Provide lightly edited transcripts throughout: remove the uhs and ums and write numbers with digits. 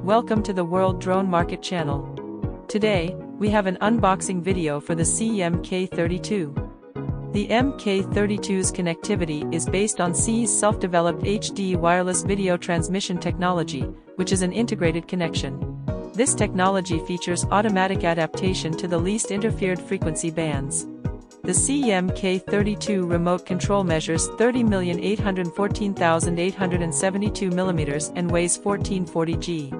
Welcome to the World Drone Market channel. Today, we have an unboxing video for the SIYI MK32. The MK32's connectivity is based on SIYI's self-developed HD wireless video transmission technology, which is an integrated connection. This technology features automatic adaptation to the least interfered frequency bands. The SIYI MK32 remote control measures 30,814,872 mm and weighs 1440 g.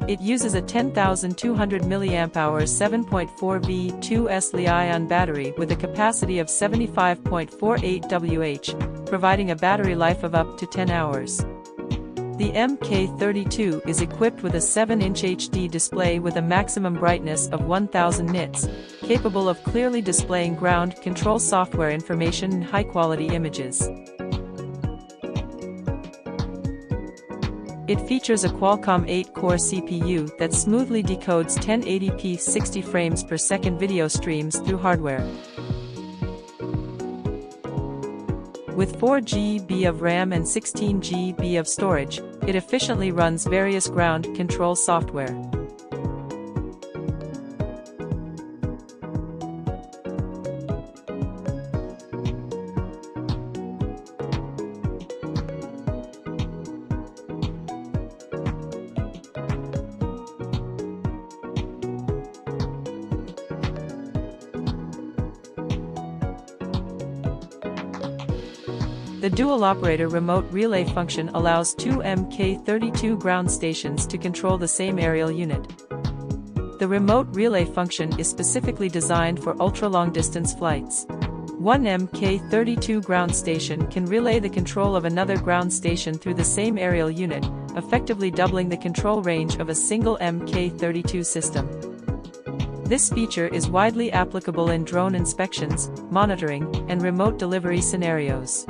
It uses a 10,200 mAh 7.4V 2S Li-ion battery with a capacity of 75.48 Wh, providing a battery life of up to 10 hours. The MK32 is equipped with a 7-inch HD display with a maximum brightness of 1000 nits, capable of clearly displaying ground control software information and high-quality images. It features a Qualcomm 8-core CPU that smoothly decodes 1080p 60 frames per second video streams through hardware. With 4 GB of RAM and 16 GB of storage, it efficiently runs various ground control software. The dual-operator remote relay function allows two MK32 ground stations to control the same aerial unit. The remote relay function is specifically designed for ultra-long-distance flights. One MK32 ground station can relay the control of another ground station through the same aerial unit, effectively doubling the control range of a single MK32 system. This feature is widely applicable in drone inspections, monitoring, and remote delivery scenarios.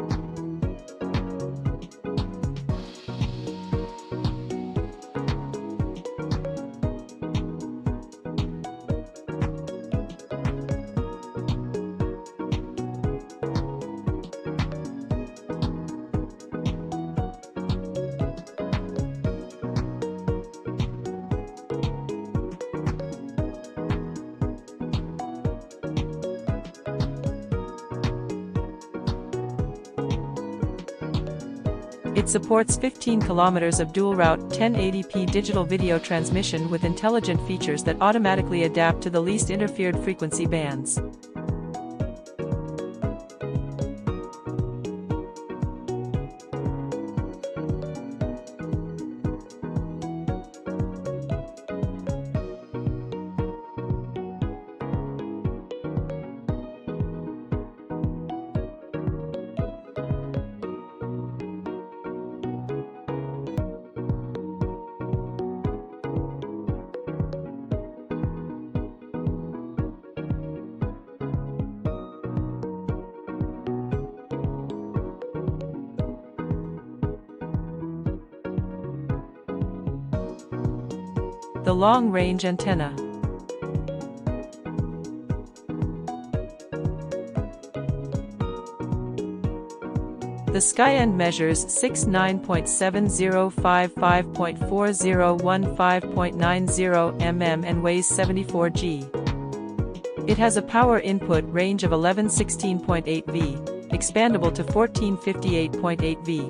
It supports 15 km of dual-route 1080p digital video transmission with intelligent features that automatically adapt to the least interfered frequency bands. The long-range antenna. The SkyEnd measures 69.7055.4015.90 mm and weighs 74 g. It has a power input range of 1116.8 V, expandable to 1458.8 V.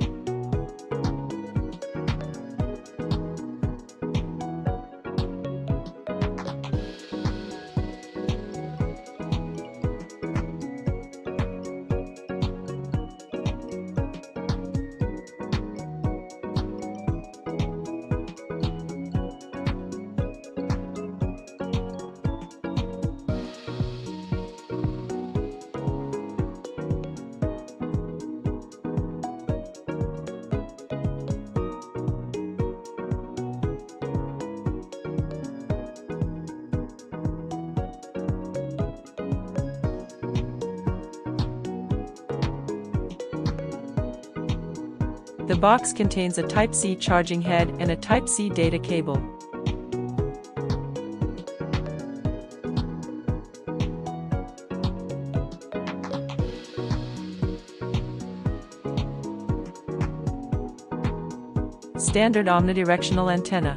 The box contains a Type-C charging head and a Type-C data cable. Standard omnidirectional antenna.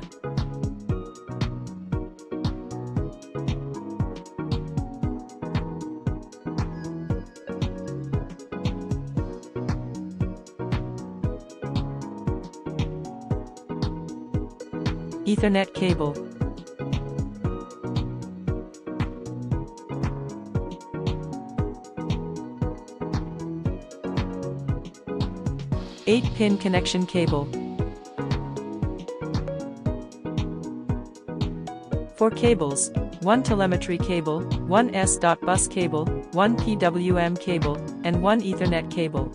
Ethernet cable. 8-pin connection cable. 4 cables, 1 telemetry cable, 1 S.bus cable, 1 PWM cable, and 1 Ethernet cable.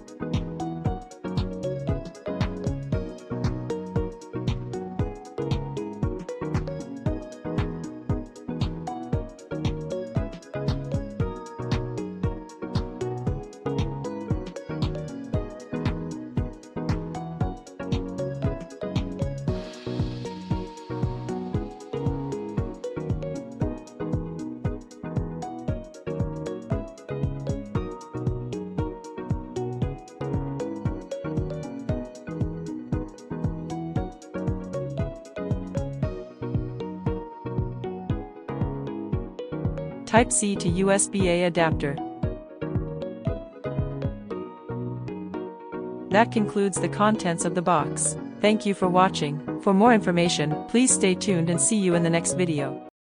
Type-C to USB-A adapter. That concludes the contents of the box. Thank you for watching. For more information, please stay tuned and see you in the next video.